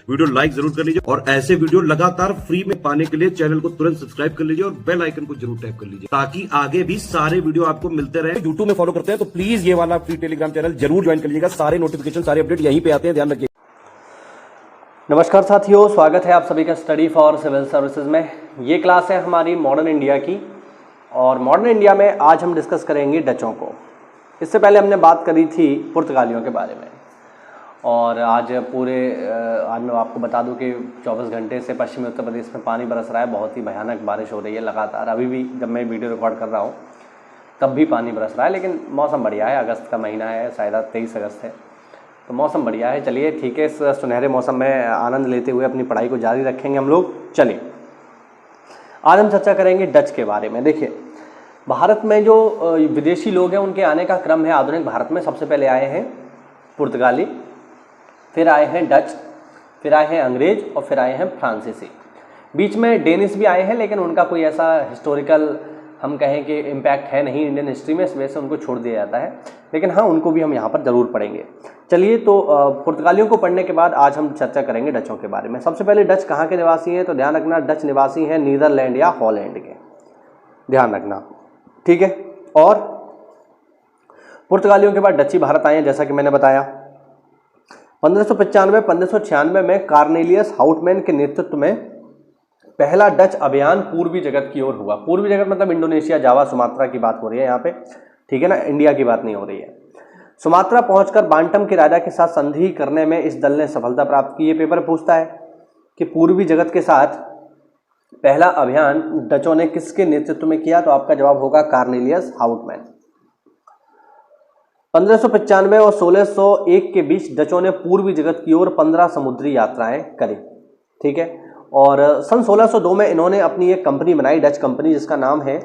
Video like जरूर कर लीजिए और ऐसे वीडियो लगातार फ्री में पाने के लिए चैनल को तुरंत सब्सक्राइब कर लीजिए और बेल आइकन को जरूर टैप कर लीजिए ताकि आगे भी सारे वीडियो आपको मिलते रहे। यूट्यूब में फॉलो करते हैं तो प्लीज ये वाला फ्री टेलीग्राम चैनल जरूर ज्वाइन कर लीजिएगा। सारे नोटिफिकेशन सारे अपडेट यहीं पे आते हैं, ध्यान रखिए। नमस्कार साथियों, स्वागत है आप सभी का स्टडी फॉर सिविल सर्विसेज में। ये क्लास है हमारी मॉडर्न इंडिया की और मॉडर्न इंडिया में आज हम डिस्कस करेंगे डचों को। इससे पहले हमने बात करी थी पुर्तगालियों के बारे में और आज मैं आपको बता दूं कि 24 घंटे से पश्चिमी उत्तर प्रदेश में पानी बरस रहा है। बहुत ही भयानक बारिश हो रही है लगातार। अभी भी जब मैं वीडियो रिकॉर्ड कर रहा हूँ तब भी पानी बरस रहा है, लेकिन मौसम बढ़िया है। अगस्त का महीना है, शायद 23 अगस्त है, तो मौसम बढ़िया है। चलिए ठीक है, इस सुनहरे मौसम में आनंद लेते हुए अपनी पढ़ाई को जारी रखेंगे हम लोग। चलिए आज हम चर्चा करेंगे डच के बारे में। देखिए, भारत में जो विदेशी लोग हैं उनके आने का क्रम है। आधुनिक भारत में सबसे पहले आए हैं पुर्तगाली, फिर आए हैं डच, फिर आए हैं अंग्रेज और फिर आए हैं फ्रांसीसी। बीच में डेनिश भी आए हैं, लेकिन उनका कोई ऐसा हिस्टोरिकल हम कहें कि इम्पैक्ट है नहीं इंडियन हिस्ट्री में, इस वजह से उनको छोड़ दिया जाता है। लेकिन हाँ, उनको भी हम यहाँ पर ज़रूर पढ़ेंगे। चलिए, तो पुर्तगालियों को पढ़ने के बाद आज हम चर्चा करेंगे डचों के बारे में। सबसे पहले डच कहाँ के निवासी हैं, तो ध्यान रखना डच निवासी हैं नीदरलैंड या हॉलैंड के, ध्यान रखना, ठीक है। और पुर्तगालियों के बाद डची भारत आए हैं, जैसा कि मैंने बताया। 1595-1596 में कार्नेलियस हाउटमैन के नेतृत्व में पहला डच अभियान पूर्वी जगत की ओर हुआ। पूर्वी जगत मतलब इंडोनेशिया, जावा, सुमात्रा की बात हो रही है यहाँ पे, ठीक है ना, इंडिया की बात नहीं हो रही है। सुमात्रा पहुंचकर बांटम के राजा के साथ संधि करने में इस दल ने सफलता प्राप्त की। ये पेपर पूछता है कि पूर्वी जगत के साथ पहला अभियान डचों ने किसके नेतृत्व में किया, तो आपका जवाब होगा कार्नेलियस हाउटमैन। 1595 और 1601 के बीच डचों ने पूर्वी जगत की ओर 15 समुद्री यात्राएं करी, ठीक है। और सन 1602 में इन्होंने अपनी एक कंपनी बनाई, डच कंपनी, जिसका नाम है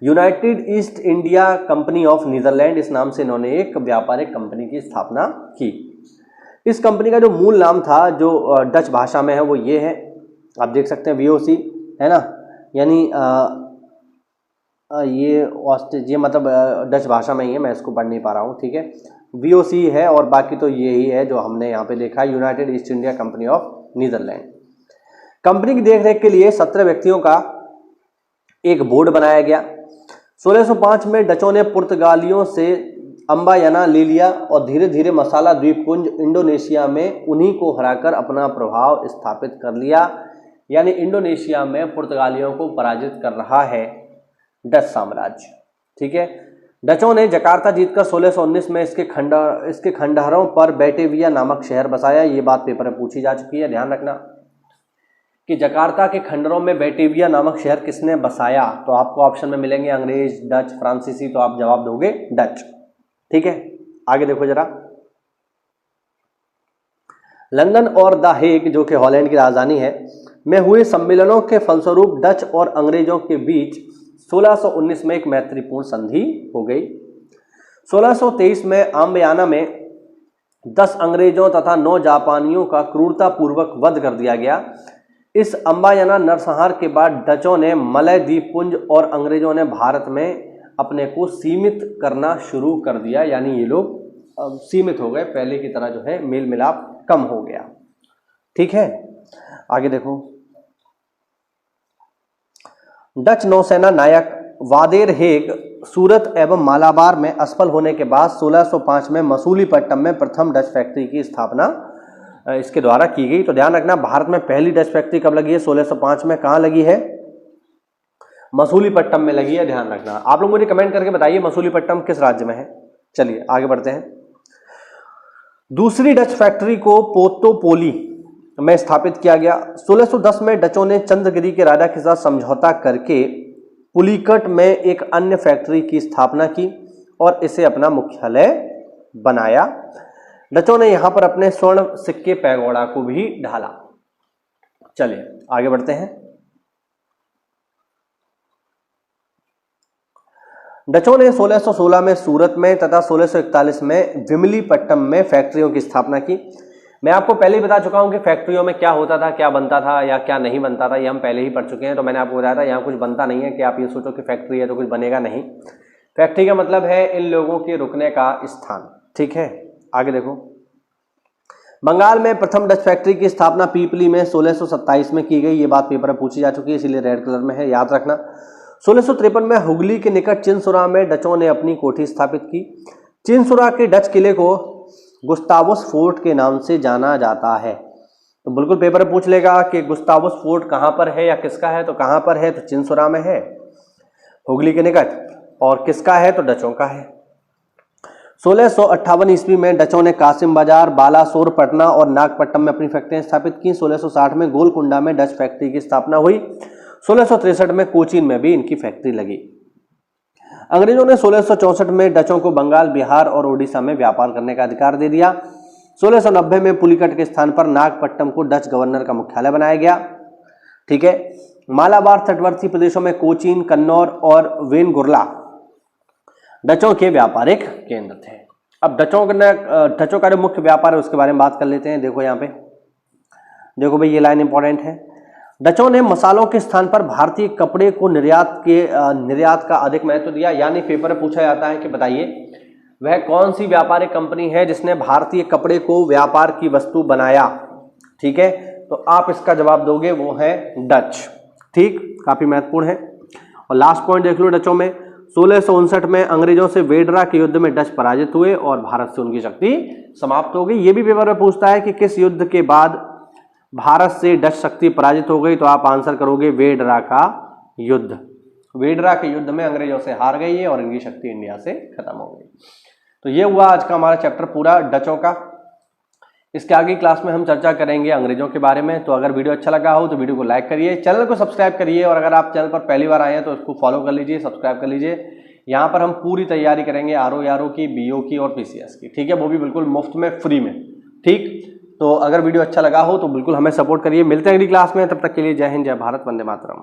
United East India Company of Netherland. इस नाम से इन्होंने एक व्यापारिक कंपनी की स्थापना की। इस कंपनी का जो मूल नाम था, जो डच भाषा में है, वो ये है, आप देख सकते हैं, VOC है ना, यानी ये मतलब डच भाषा में ही है, मैं इसको पढ़ नहीं पा रहा हूँ, ठीक है। VOC है और बाकी तो ये ही है जो हमने यहाँ पे देखा, United East India Company of Netherland. Company की देखरेख के लिए 17 व्यक्तियों का एक बोर्ड बनाया गया। 1605 में डचों ने पुर्तगालियों से अम्बायाना ले लिया और धीरे धीरे मसाला द्वीपपुंज इंडोनेशिया में उन्हीं को हराकर अपना प्रभाव स्थापित कर लिया। यानी इंडोनेशिया में पुर्तगालियों को पराजित कर रहा है डच साम्राज्य, ठीक है। डचों ने जकार्ता जीतकर 1619 में इसके खंडहरों पर बैटेविया नामक शहर बसाया। ये बात पेपर में पूछी जा चुकी है, ध्यान रखना कि जकार्ता के खंडहरों में बैटेविया नामक शहर किसने बसाया, तो आपको ऑप्शन में मिलेंगे अंग्रेज, डच, फ्रांसीसी, तो आप जवाब दोगे डच, ठीक है। आगे देखो जरा, लंदन और द हेग, जो कि हॉलैंड की राजधानी है, में हुए सम्मेलनों के फलस्वरूप डच और अंग्रेजों के बीच 1619 में एक मैत्रीपूर्ण संधि हो गई। 1623 में अम्बायाना में 10 अंग्रेजों तथा 9 जापानियों का क्रूरतापूर्वक वध कर दिया गया। इस अम्बायाना नरसंहार के बाद डचों ने मलय द्वीपपुंज और अंग्रेजों ने भारत में अपने को सीमित करना शुरू कर दिया। यानी ये लोग सीमित हो गए, पहले की तरह जो है मेल मिलाप कम हो गया, ठीक है। आगे देखो, डच नौसेना नायक वादेर हेग सूरत एवं मालाबार में असफल होने के बाद 1605 में मसूलीपट्टनम में प्रथम डच फैक्ट्री की स्थापना इसके द्वारा की गई। तो ध्यान रखना, भारत में पहली डच फैक्ट्री कब लगी है, 1605 में। कहाँ लगी है, मसूलीपट्टनम में लगी है, ध्यान रखना। आप लोग मुझे कमेंट करके बताइए मसूलीपट्टनम किस राज्य में है। चलिए आगे बढ़ते हैं। दूसरी डच फैक्ट्री को पोर्टोपोली में स्थापित किया गया। 1610 में डचों ने चंद्रगिरी के राजा के साथ समझौता करके पुलिकट में एक अन्य फैक्ट्री की स्थापना की और इसे अपना मुख्यालय बनाया। डचों ने यहां पर अपने स्वर्ण सिक्के पैगोडा को भी ढाला। चलिए आगे बढ़ते हैं। डचों ने 1616 में सूरत में तथा 1641 में विमलीपट्टनम में फैक्ट्रियों की स्थापना की। मैं आपको पहले ही बता चुका हूं कि फैक्ट्रियों में क्या होता था, क्या बनता था या क्या नहीं बनता था, ये हम पहले ही पढ़ चुके हैं। तो मैंने आपको बताया था यहाँ कुछ बनता नहीं है कि आप ये सोचो कि फैक्ट्री है तो कुछ बनेगा नहीं। फैक्ट्री का मतलब है इन लोगों के रुकने का स्थान, ठीक है। आगे देखो, बंगाल में प्रथम डच फैक्ट्री की स्थापना पीपली में 1627 में की गई। ये बात पेपर में पूछी जा चुकी है, इसीलिए रेड कलर में है, याद रखना। 1653 में हुगली के निकट चिनसुरा में डचों ने अपनी कोठी स्थापित की। चिनसुरा के डच किले को गुस्तावस फोर्ट के नाम से जाना जाता है। तो बिल्कुल पेपर पूछ लेगा कि गुस्तावस फोर्ट कहाँ पर है या किसका है, तो कहाँ पर है, तो चिनसुरा में है हुगली के निकट, और किसका है, तो डचों का है। 1658 ईस्वी में डचों ने कासिम बाजार, बालासोर, पटना और नागपट्टनम में अपनी फैक्ट्रियां स्थापित की। 1660 में गोलकुंडा में डच फैक्ट्री की स्थापना हुई। 1663 में कोचीन में भी इनकी फैक्ट्री लगी। अंग्रेजों ने 1664 में डचों को बंगाल, बिहार और ओडिशा में व्यापार करने का अधिकार दे दिया। 1690 में पुलिकट के स्थान पर नागपट्टनम को डच गवर्नर का मुख्यालय बनाया गया। ठीक है। मालाबार तटवर्ती प्रदेशों में कोचीन, कन्नौर और वेनगुर्ला डचों के व्यापारिक केंद्र थे। अब डचों का जो मुख्य व्यापार है उसके बारे में बात कर लेते हैं। देखो यहाँ पे, देखो भाई ये लाइन इंपॉर्टेंट है। डचों ने मसालों के स्थान पर भारतीय कपड़े को निर्यात का अधिक महत्व दिया। यानी पेपर में पूछा जाता है कि बताइए वह कौन सी व्यापारिक कंपनी है जिसने भारतीय कपड़े को व्यापार की वस्तु बनाया। ठीक है, तो आप इसका जवाब दोगे वो है डच। ठीक, काफी महत्वपूर्ण है। और लास्ट पॉइंट देख लो, डचों में 1659 में अंग्रेजों से वेडरा के युद्ध में डच पराजित हुए और भारत से उनकी शक्ति समाप्त हो गई। ये भी पेपर में पूछता है कि किस युद्ध के बाद भारत से डच शक्ति पराजित हो गई, तो आप आंसर करोगे वेडरा का युद्ध। वेडरा के युद्ध में अंग्रेजों से हार गई है और इनकी शक्ति इंडिया से खत्म हो गई। तो ये हुआ आज का हमारा चैप्टर पूरा डचों का। इसके आगे क्लास में हम चर्चा करेंगे अंग्रेजों के बारे में। तो अगर वीडियो अच्छा लगा हो तो वीडियो को लाइक करिए, चैनल को सब्सक्राइब करिए, और अगर आप चैनल पर पहली बार आए हैं तो इसको फॉलो कर लीजिए, सब्सक्राइब कर लीजिए। यहाँ पर हम पूरी तैयारी करेंगे आरओ की, बीओ की और पीसीएस की। ठीक है, वो भी बिल्कुल मुफ्त में, फ्री में। ठीक, तो अगर वीडियो अच्छा लगा हो तो बिल्कुल हमें सपोर्ट करिए। मिलते हैं अगली क्लास में, तब तक के लिए जय हिंद, जय भारत, वंदे मातरम।